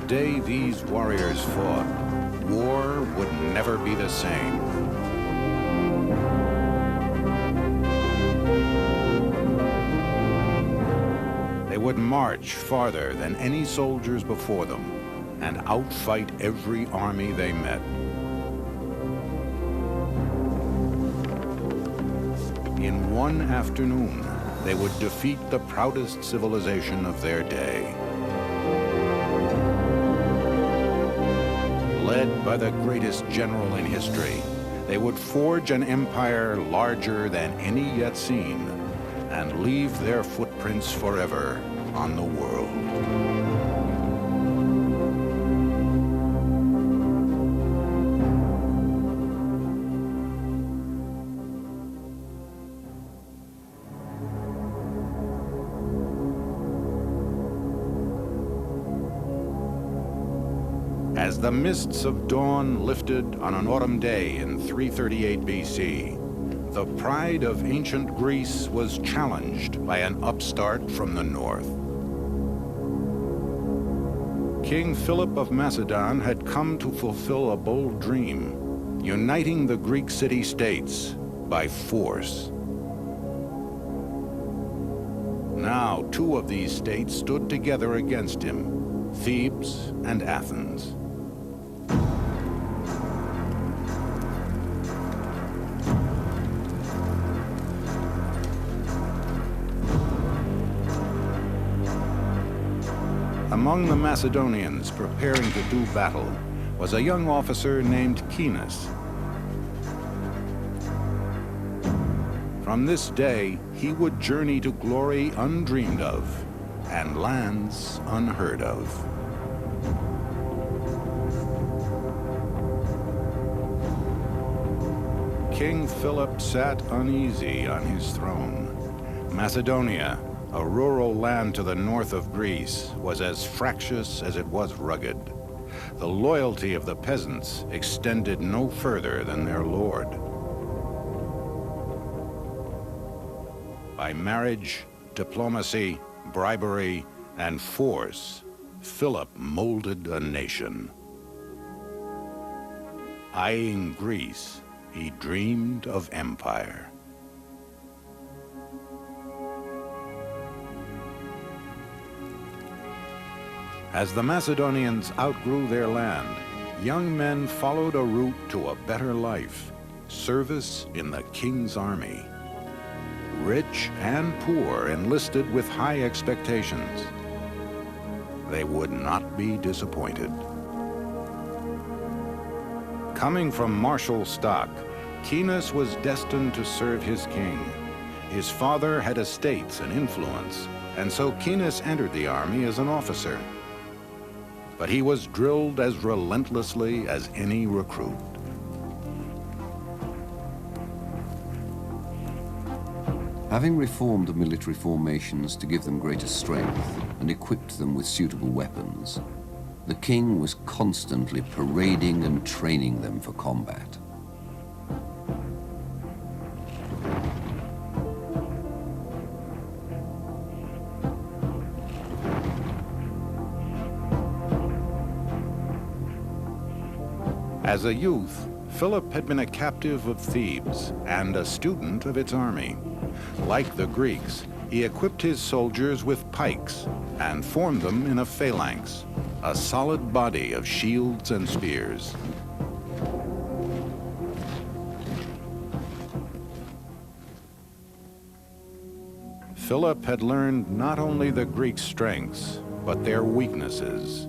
day these warriors fought, war would never be the same. They would march farther than any soldiers before them and outfight every army they met. In one afternoon, they would defeat the proudest civilization of their day. Led by the greatest general in history, they would forge an empire larger than any yet seen and leave their footprints forever on the world. As the mists of dawn lifted on an autumn day in 338 BC, the pride of ancient Greece was challenged by an upstart from the north. King Philip of Macedon had come to fulfill a bold dream, uniting the Greek city-states by force. Now, two of these states stood together against him, Thebes and Athens. Among the Macedonians preparing to do battle was a young officer named Caenis. From this day, he would journey to glory undreamed of and lands unheard of. King Philip sat uneasy on his throne. Macedonia, a rural land to the north of Greece, was as fractious as it was rugged. The loyalty of the peasants extended no further than their lord. By marriage, diplomacy, bribery, and force, Philip molded a nation. Eyeing Greece, he dreamed of empire. As the Macedonians outgrew their land, young men followed a route to a better life, service in the king's army. Rich and poor enlisted with high expectations. They would not be disappointed. Coming from martial stock, Caenis was destined to serve his king. His father had estates and influence, and so Caenis entered the army as an officer. But he was drilled as relentlessly as any recruit. Having reformed the military formations to give them greater strength and equipped them with suitable weapons, the king was constantly parading and training them for combat. As a youth, Philip had been a captive of Thebes and a student of its army. Like the Greeks, he equipped his soldiers with pikes and formed them in a phalanx, a solid body of shields and spears. Philip had learned not only the Greek strengths, but their weaknesses.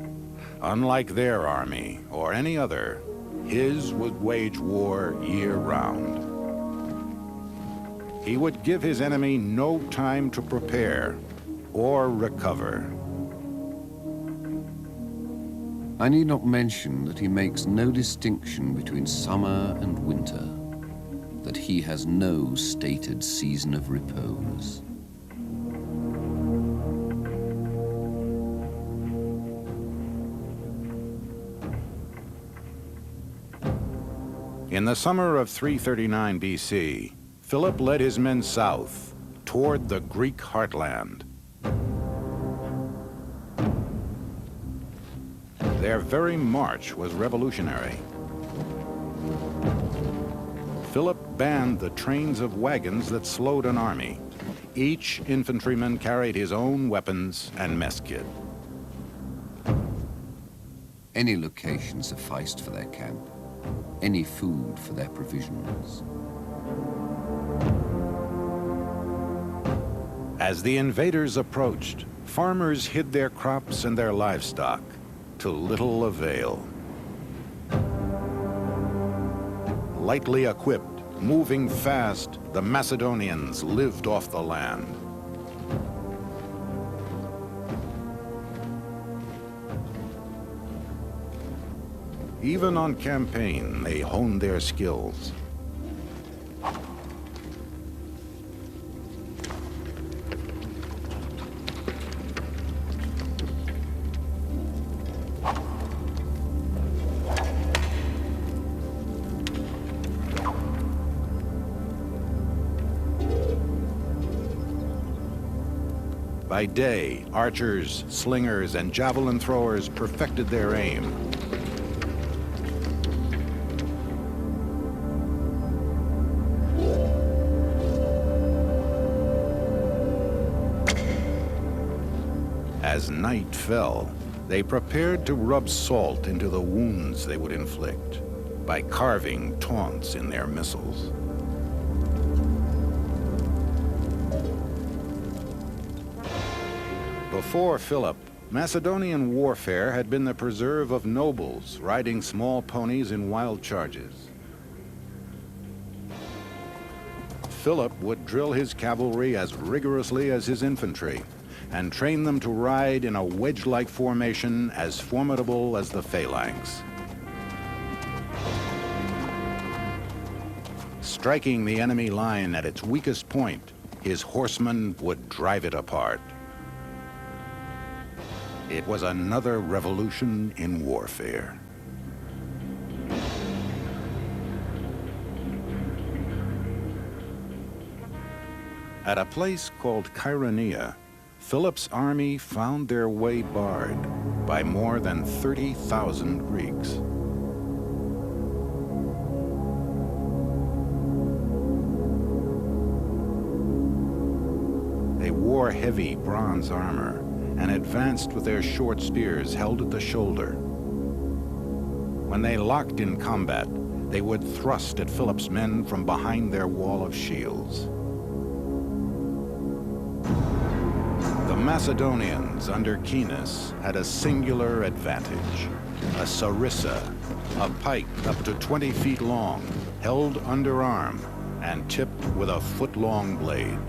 Unlike their army or any other, his would wage war year-round. He would give his enemy no time to prepare or recover. I need not mention that he makes no distinction between summer and winter, that he has no stated season of repose. In the summer of 339 BC, Philip led his men south toward the Greek heartland. Their very march was revolutionary. Philip banned the trains of wagons that slowed an army. Each infantryman carried his own weapons and mess kit. Any location sufficed for their camp, any food for their provisions. As the invaders approached, farmers hid their crops and their livestock, to little avail. Lightly equipped, moving fast, the Macedonians lived off the land. Even on campaign, they honed their skills. By day, archers, slingers, and javelin throwers perfected their aim. As night fell, they prepared to rub salt into the wounds they would inflict by carving taunts in their missiles. Before Philip, Macedonian warfare had been the preserve of nobles riding small ponies in wild charges. Philip would drill his cavalry as rigorously as his infantry and train them to ride in a wedge-like formation as formidable as the phalanx. Striking the enemy line at its weakest point, his horsemen would drive it apart. It was another revolution in warfare. At a place called Chaeronea, Philip's army found their way barred by more than 30,000 Greeks. They wore heavy bronze armor and advanced with their short spears held at the shoulder. When they locked in combat, they would thrust at Philip's men from behind their wall of shields. The Macedonians under Caenis had a singular advantage. A sarissa, a pike up to 20 feet long, held underarm and tipped with a foot-long blade.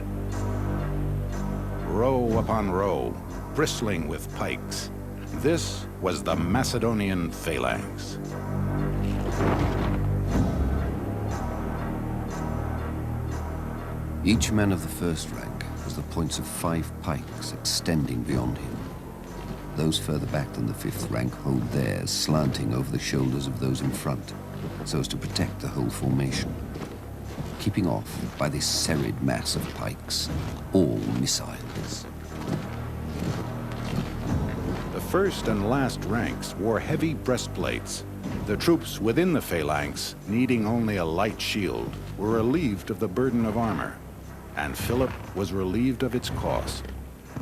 Row upon row, bristling with pikes. This was the Macedonian phalanx. Each man of the first rank was the points of 5 pikes extending beyond him. Those further back than the 5th rank hold theirs, slanting over the shoulders of those in front, so as to protect the whole formation, keeping off by this serried mass of pikes all missiles. The first and last ranks wore heavy breastplates. The troops within the phalanx, needing only a light shield, were relieved of the burden of armor, and Philip was relieved of its cost.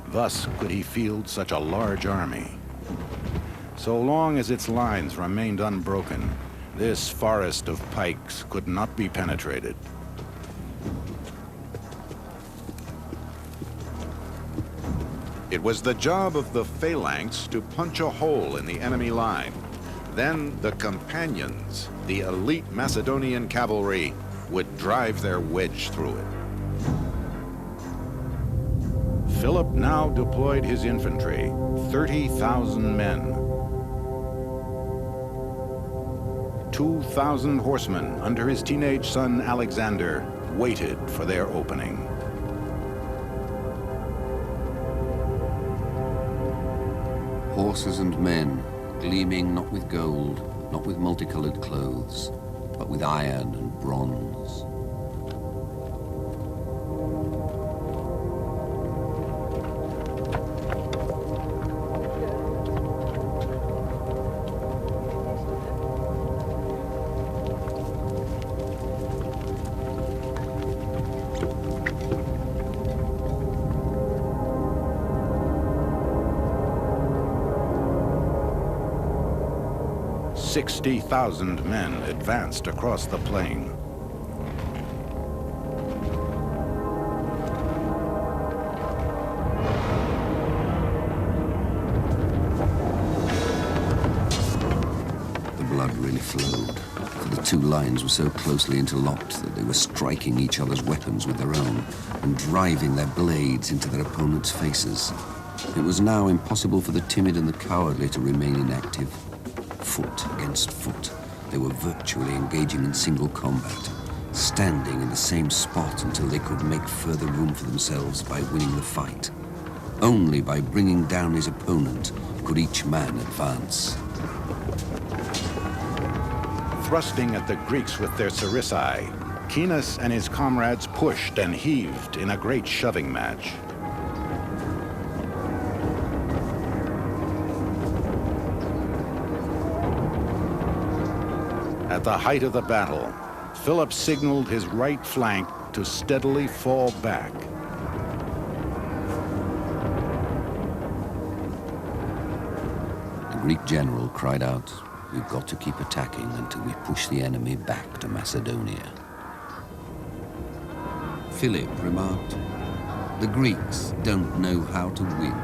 Thus could he field such a large army. So long as its lines remained unbroken, this forest of pikes could not be penetrated. It was the job of the phalanx to punch a hole in the enemy line. Then the companions, the elite Macedonian cavalry, would drive their wedge through it. Philip now deployed his infantry, 30,000 men. 2,000 horsemen under his teenage son Alexander waited for their opening. Horses and men, gleaming not with gold, not with multicolored clothes, but with iron and bronze. 60,000 men advanced across the plain. The blood really flowed, for the two lines were so closely interlocked that they were striking each other's weapons with their own and driving their blades into their opponents' faces. It was now impossible for the timid and the cowardly to remain inactive. Foot against foot, they were virtually engaging in single combat, standing in the same spot until they could make further room for themselves by winning the fight. Only by bringing down his opponent could each man advance. Thrusting at the Greeks with their sarissai, Caenis and his comrades pushed and heaved in a great shoving match. At the height of the battle, Philip signaled his right flank to steadily fall back. The Greek general cried out, "We've got to keep attacking until we push the enemy back to Macedonia." Philip remarked, "The Greeks don't know how to win."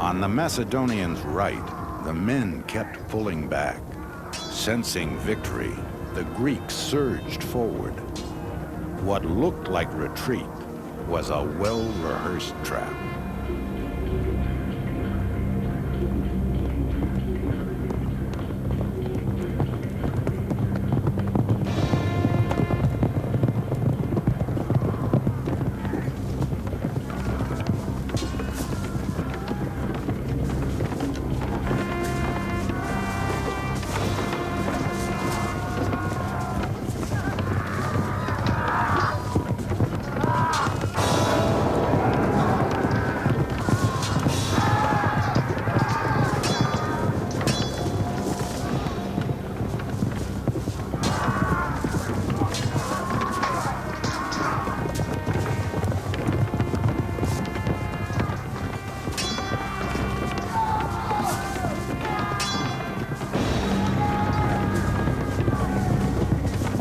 On the Macedonians' right, the men kept pulling back. Sensing victory, the Greeks surged forward. What looked like retreat was a well-rehearsed trap.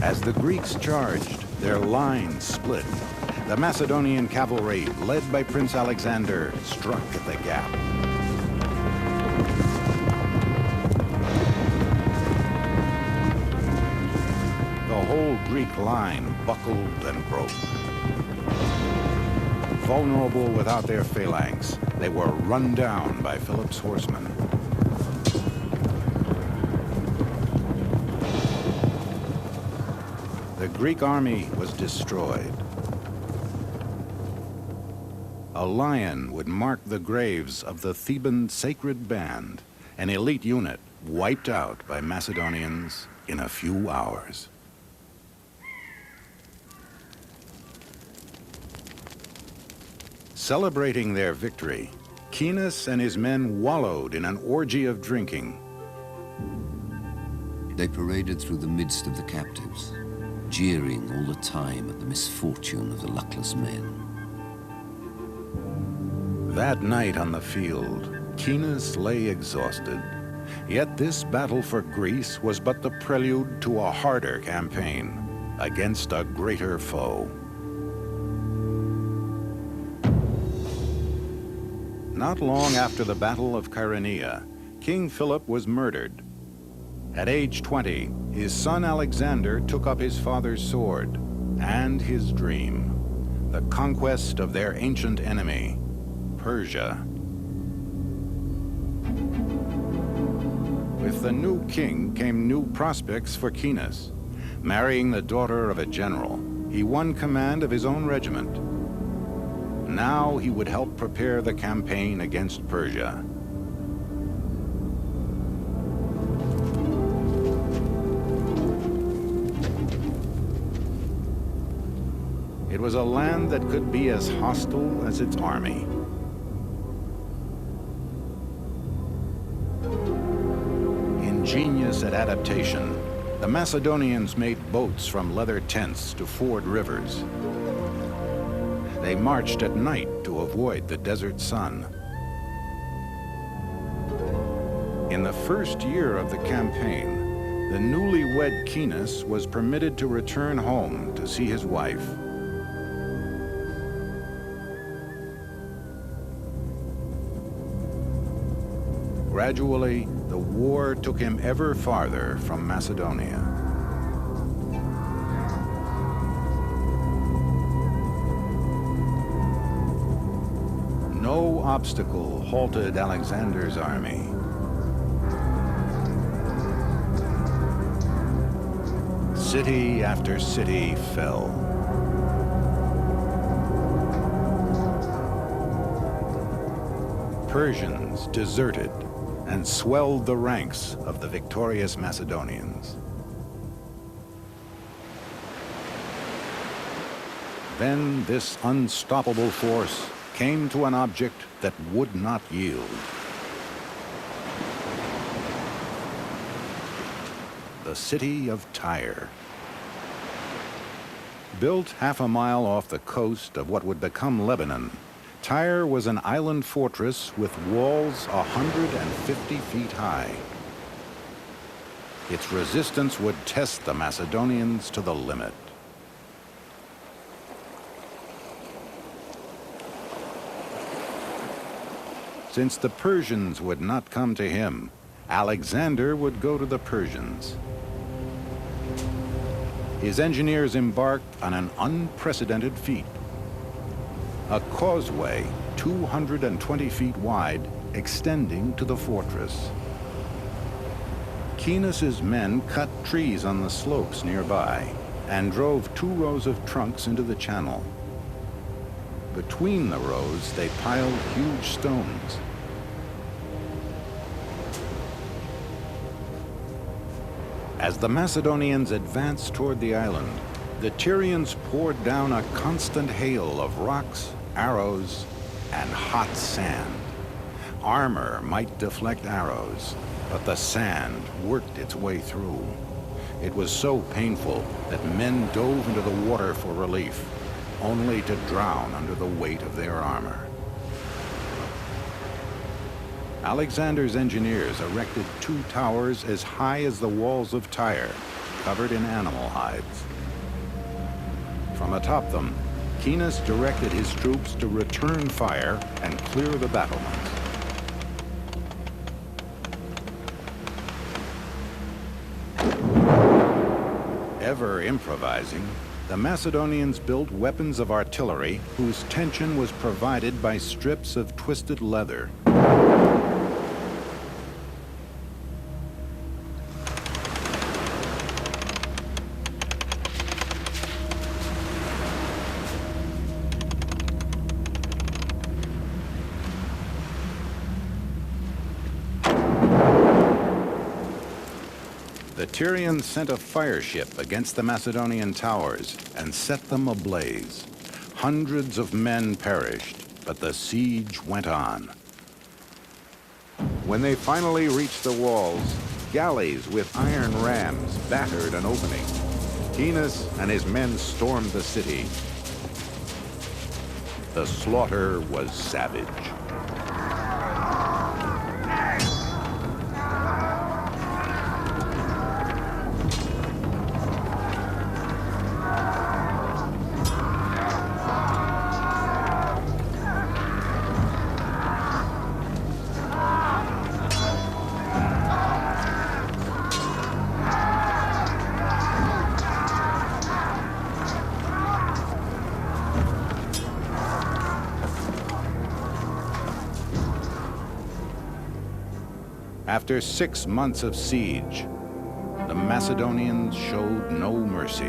As the Greeks charged, their lines split. The Macedonian cavalry, led by Prince Alexander, struck at the gap. The whole Greek line buckled and broke. Vulnerable without their phalanx, they were run down by Philip's horsemen. The Greek army was destroyed. A lion would mark the graves of the Theban sacred band, an elite unit wiped out by Macedonians in a few hours. Celebrating their victory, Caenis and his men wallowed in an orgy of drinking. They paraded through the midst of the captives, jeering all the time at the misfortune of the luckless men. That night on the field, Caenis lay exhausted. Yet this battle for Greece was but the prelude to a harder campaign against a greater foe. Not long after the Battle of Chaeronea, King Philip was murdered. At age 20, his son Alexander took up his father's sword and his dream, the conquest of their ancient enemy, Persia. With the new king came new prospects for Caenis. Marrying the daughter of a general, he won command of his own regiment. Now he would help prepare the campaign against Persia. It was a land that could be as hostile as its army. Ingenious at adaptation, the Macedonians made boats from leather tents to ford rivers. They marched at night to avoid the desert sun. In the first year of the campaign, the newlywed Keenus was permitted to return home to see his wife. Gradually, the war took him ever farther from Macedonia. No obstacle halted Alexander's army. City after city fell. Persians deserted and swelled the ranks of the victorious Macedonians. Then this unstoppable force came to an object that would not yield. The city of Tyre. Built half a mile off the coast of what would become Lebanon, Tyre was an island fortress with walls 150 feet high. Its resistance would test the Macedonians to the limit. Since the Persians would not come to him, Alexander would go to the Persians. His engineers embarked on an unprecedented feat. A causeway 220 feet wide extending to the fortress. Keenus's men cut trees on the slopes nearby and drove 2 rows of trunks into the channel. Between the rows, they piled huge stones. As the Macedonians advanced toward the island, the Tyrians poured down a constant hail of rocks, arrows, and hot sand. Armor might deflect arrows, but the sand worked its way through. It was so painful that men dove into the water for relief, only to drown under the weight of their armor. Alexander's engineers erected 2 towers as high as the walls of Tyre, covered in animal hides. From atop them, Keenus directed his troops to return fire and clear the battlements. Ever improvising, the Macedonians built weapons of artillery whose tension was provided by strips of twisted leather. The Tyrians sent a fire ship against the Macedonian towers and set them ablaze. Hundreds of men perished, but the siege went on. When they finally reached the walls, galleys with iron rams battered an opening. Keenus and his men stormed the city. The slaughter was savage. After 6 months of siege, the Macedonians showed no mercy.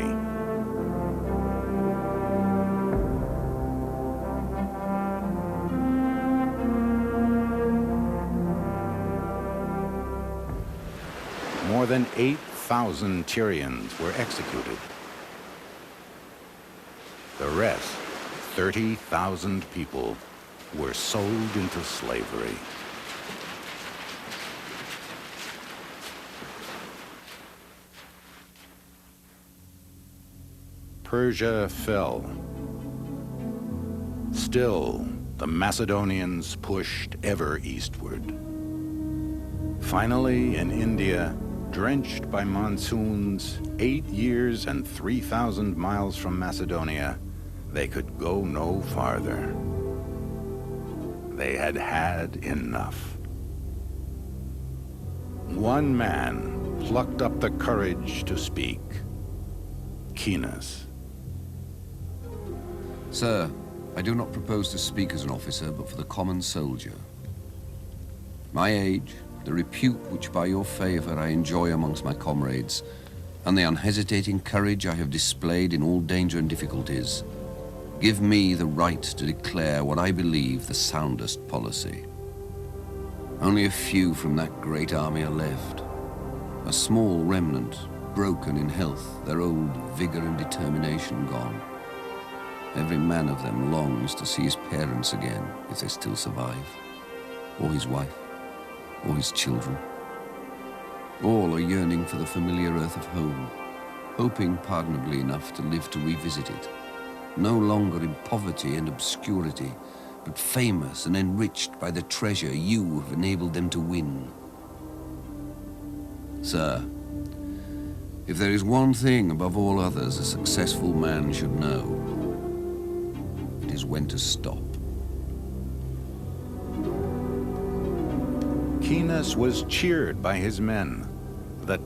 More than 8,000 Tyrians were executed. The rest, 30,000 people, were sold into slavery. Persia fell. Still, the Macedonians pushed ever eastward. Finally, in India, drenched by monsoons, 8 years and 3,000 miles from Macedonia, they could go no farther. They had had enough. One man plucked up the courage to speak. Keenus. Sir, I do not propose to speak as an officer, but for the common soldier. My age, the repute which by your favor I enjoy amongst my comrades, and the unhesitating courage I have displayed in all danger and difficulties, give me the right to declare what I believe the soundest policy. Only a few from that great army are left. A small remnant, broken in health, their old vigor and determination gone. Every man of them longs to see his parents again, if they still survive, or his wife, or his children. All are yearning for the familiar earth of home, hoping pardonably enough to live to revisit it, no longer in poverty and obscurity, but famous and enriched by the treasure you have enabled them to win. Sir, if there is one thing above all others a successful man should know, it is when to stop. Keenus was cheered by his men. The